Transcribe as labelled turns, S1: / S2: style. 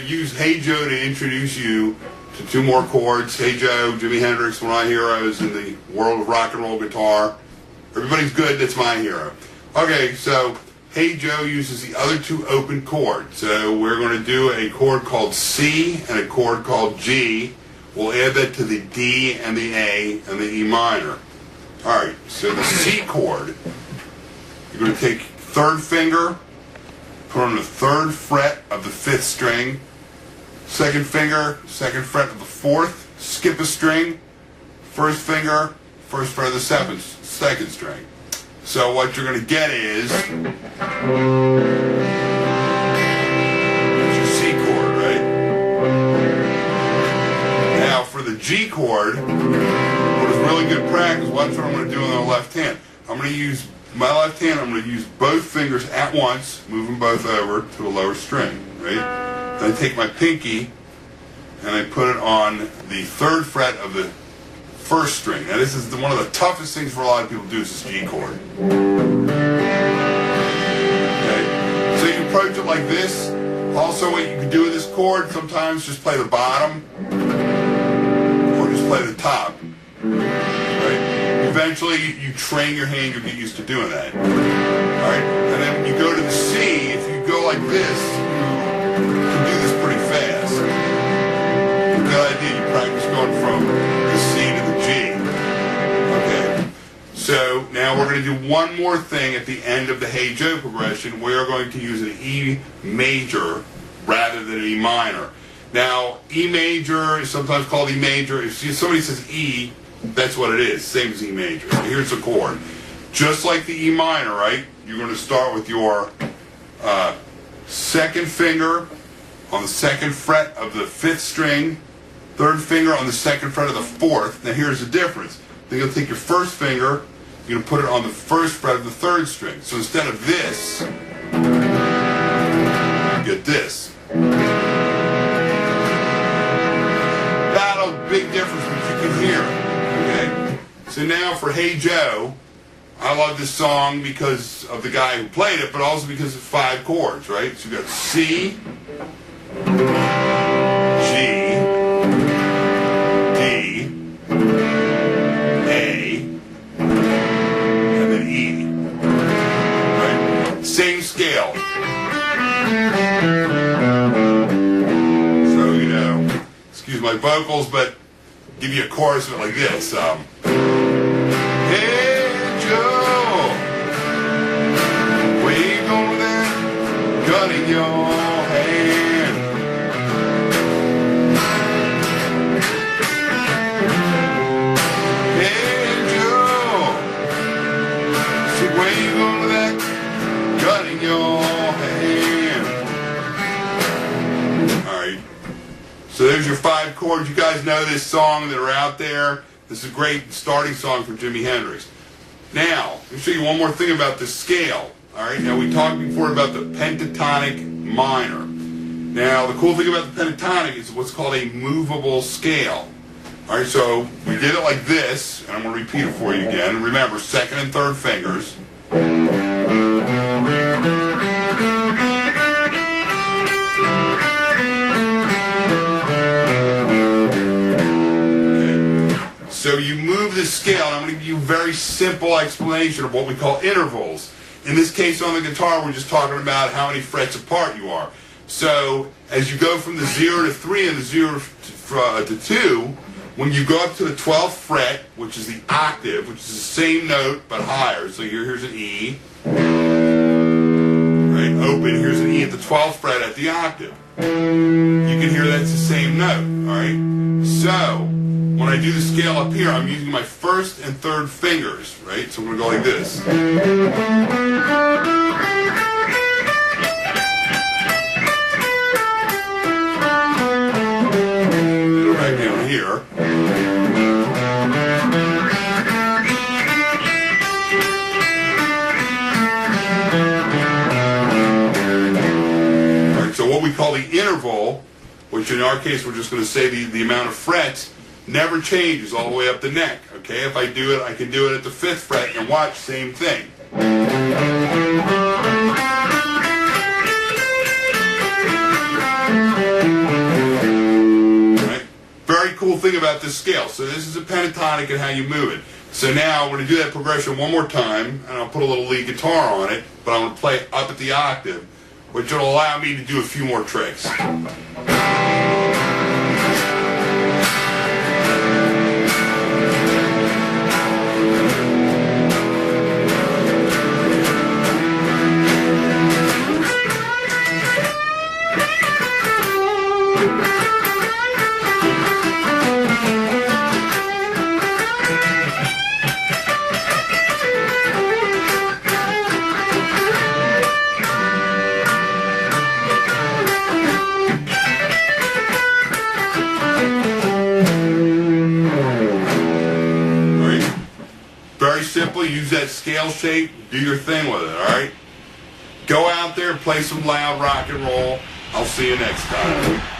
S1: use Hey Joe to introduce you to two more chords. Hey Joe, Jimi Hendrix, one of my heroes in the world of rock and roll guitar. Everybody's good, that's my hero. Okay, so Hey Joe uses the other two open chords. So we're going to do a chord called C and a chord called G. We'll add that to the D and the A and the E minor. Alright, so the C chord, you're going to take third finger, put on the third fret of the fifth string, second finger, second fret of the fourth, skip a string, first finger, first fret of the second string. So what you're going to get is that's your C chord, right? Now for the G chord, what is really good practice, watch what I'm going to do on the left hand. I'm going to use my left hand, I'm going to use both fingers at once, move them both over to a lower string, right? Then I take my pinky and I put it on the third fret of the first string. Now this is one of the toughest things for a lot of people to do is this G chord. Okay? So you can approach it like this. Also what you can do with this chord, sometimes just play the bottom or just play the top. Eventually, you train your hand, you'll get used to doing that. Alright? And then when you go to the C, if you go like this, you can do this pretty fast. The good idea, you practice going from the C to the G. Okay? So, now we're going to do one more thing at the end of the Hey Joe progression. We're going to use an E major rather than an E minor. Now, E major is sometimes called E major. If somebody says E, that's what it is, same as E major. So here's the chord. Just like the E minor, right? You're going to start with your second finger on the second fret of the fifth string, third finger on the second fret of the fourth. Now here's the difference. Then you'll take your first finger, you're going to put it on the first fret of the third string. So instead of this, you get this. That'll big difference, but you can hear it. So now for Hey Joe, I love this song because of the guy who played it, but also because of 5 chords, right? So you got C, G, D, A, and then E. Right? Same scale. So, you know, excuse my vocals, but give you a chorus of it like this. Hey Joe, where you going with that gun in your hand? Hey Joe, so where you going with that gun in your hand? Alright, so there's your 5 chords. You guys know this song that are out there. This is a great starting song for Jimi Hendrix. Now, let me show you one more thing about the scale. Alright, now we talked before about the pentatonic minor. Now, the cool thing about the pentatonic is what's called a movable scale. Alright, so we did it like this, and I'm going to repeat it for you again. Remember, second and third fingers. So you move the scale, and I'm going to give you a very simple explanation of what we call intervals. In this case on the guitar, we're just talking about how many frets apart you are. So as you go from the 0 to 3 and the 0 to 2, when you go up to the 12th fret, which is the octave, which is the same note but higher, so here's an E, right, open, here's an E at the 12th fret at the octave. You can hear that's the same note, alright? So, when I do the scale up here, I'm using my first and third fingers, right? So I'm going to go like this. It'll right down here. Alright, so what we call the interval, which in our case we're just going to say the amount of frets, never changes all the way up the neck. Okay, if I do it, I can do it at the 5th fret and watch, same thing. cool thing about this scale. So this is a pentatonic and how you move it. So now I'm going to do that progression one more time, and I'll put a little lead guitar on it, but I'm going to play up at the octave, which will allow me to do a few more tricks. Very simple. Use that scale shape. Do your thing with it, all right? Go out there and play some loud rock and roll. I'll see you next time.